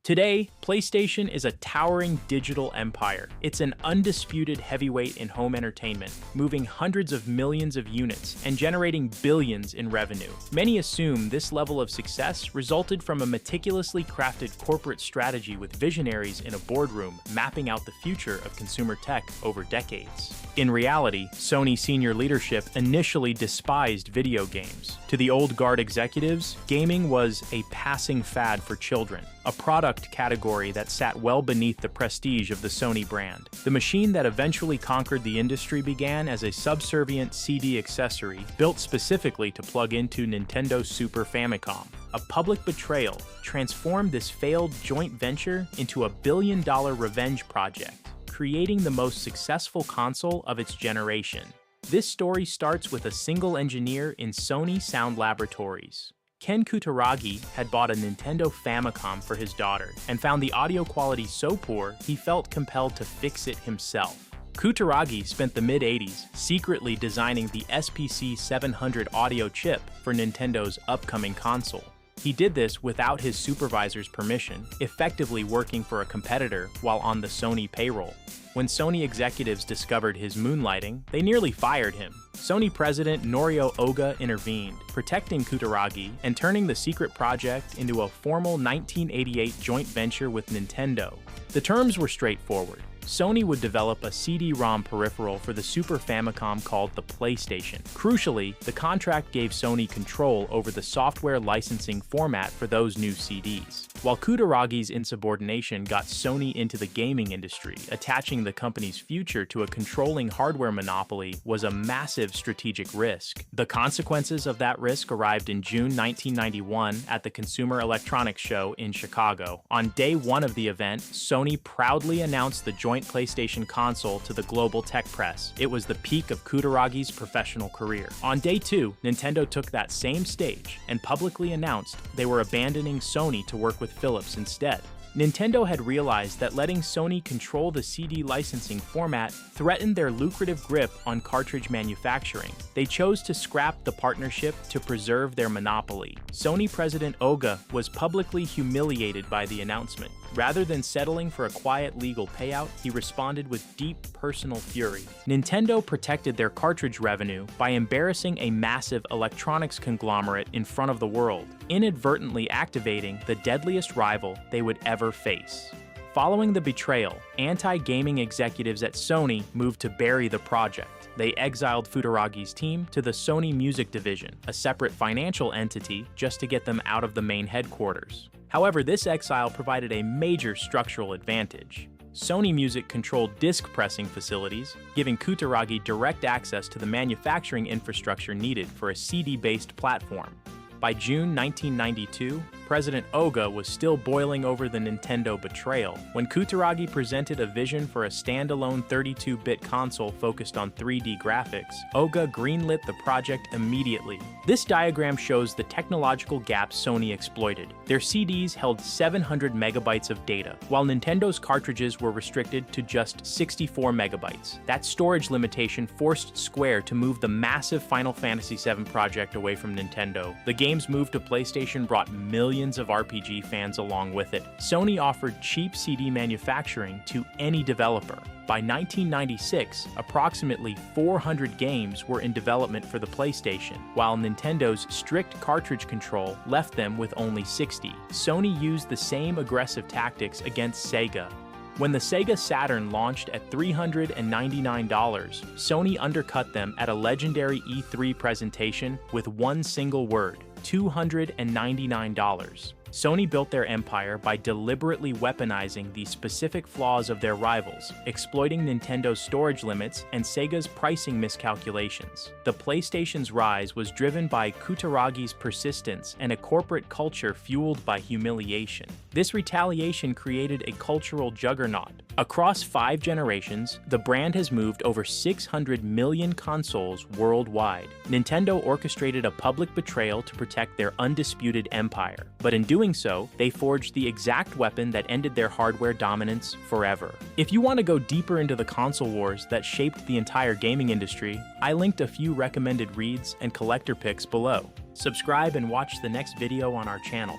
Today, PlayStation is a towering digital empire. It's an undisputed heavyweight in home entertainment, moving hundreds of millions of units and generating billions in revenue. Many assume this level of success resulted from a meticulously crafted corporate strategy with visionaries in a boardroom mapping out the future of consumer tech over decades. In reality, Sony senior leadership initially despised video games. To the old guard executives, gaming was a passing fad for children, a product category that sat well beneath the prestige of the Sony brand. The machine that eventually conquered the industry began as a subservient CD accessory built specifically to plug into Nintendo's Super Famicom. A public betrayal transformed this failed joint venture into a billion-dollar revenge project, creating the most successful console of its generation. This story starts with a single engineer in Sony Sound Laboratories. Ken Kutaragi had bought a Nintendo Famicom for his daughter and found the audio quality so poor he felt compelled to fix it himself. Kutaragi spent the mid-80s secretly designing the SPC 700 audio chip for Nintendo's upcoming console. He did this without his supervisor's permission, effectively working for a competitor while on the Sony payroll. When Sony executives discovered his moonlighting, they nearly fired him. Sony president Norio Oga intervened, protecting Kutaragi and turning the secret project into a formal 1988 joint venture with Nintendo. The terms were straightforward. Sony would develop a CD-ROM peripheral for the Super Famicom called the PlayStation. Crucially, the contract gave Sony control over the software licensing format for those new CDs. While Kutaragi's insubordination got Sony into the gaming industry, attaching the company's future to a controlling hardware monopoly was a massive strategic risk. The consequences of that risk arrived in June 1991 at the Consumer Electronics Show in Chicago. On day one of the event, Sony proudly announced the joint PlayStation console to the global tech press. It was the peak of Kutaragi's professional career. On day two, Nintendo took that same stage and publicly announced they were abandoning Sony to work with Philips instead. Nintendo had realized that letting Sony control the CD licensing format threatened their lucrative grip on cartridge manufacturing. They chose to scrap the partnership to preserve their monopoly. Sony president Oga was publicly humiliated by the announcement. Rather than settling for a quiet legal payout, he responded with deep personal fury. Nintendo protected their cartridge revenue by embarrassing a massive electronics conglomerate in front of the world, inadvertently activating the deadliest rival they would ever face. Following the betrayal, anti-gaming executives at Sony moved to bury the project. They exiled Futaragi's team to the Sony Music Division, a separate financial entity, just to get them out of the main headquarters. However, this exile provided a major structural advantage. Sony Music controlled disc pressing facilities, giving Kutaragi direct access to the manufacturing infrastructure needed for a CD-based platform. By June 1992, President Oga was still boiling over the Nintendo betrayal when Kutaragi presented a vision for a standalone 32-bit console focused on 3D graphics. Oga greenlit the project immediately. This diagram shows the technological gaps Sony exploited. Their CDs held 700 megabytes of data, while Nintendo's cartridges were restricted to just 64 megabytes. That storage limitation forced Square to move the massive Final Fantasy VII project away from Nintendo. The game's move to PlayStation brought millions of RPG fans along with it. Sony offered cheap CD manufacturing to any developer. By 1996, approximately 400 games were in development for the PlayStation, while Nintendo's strict cartridge control left them with only 60. Sony used the same aggressive tactics against Sega. When the Sega Saturn launched at $399, Sony undercut them at a legendary E3 presentation with one single word: $299. Sony built their empire by deliberately weaponizing the specific flaws of their rivals, exploiting Nintendo's storage limits and Sega's pricing miscalculations. The PlayStation's rise was driven by Kutaragi's persistence and a corporate culture fueled by humiliation. This retaliation created a cultural juggernaut. Across 5 generations, the brand has moved over 600 million consoles worldwide. Nintendo orchestrated a public betrayal to protect their undisputed empire, but in doing so, they forged the exact weapon that ended their hardware dominance forever. If you want to go deeper into the console wars that shaped the entire gaming industry, I linked a few recommended reads and collector picks below. Subscribe and watch the next video on our channel.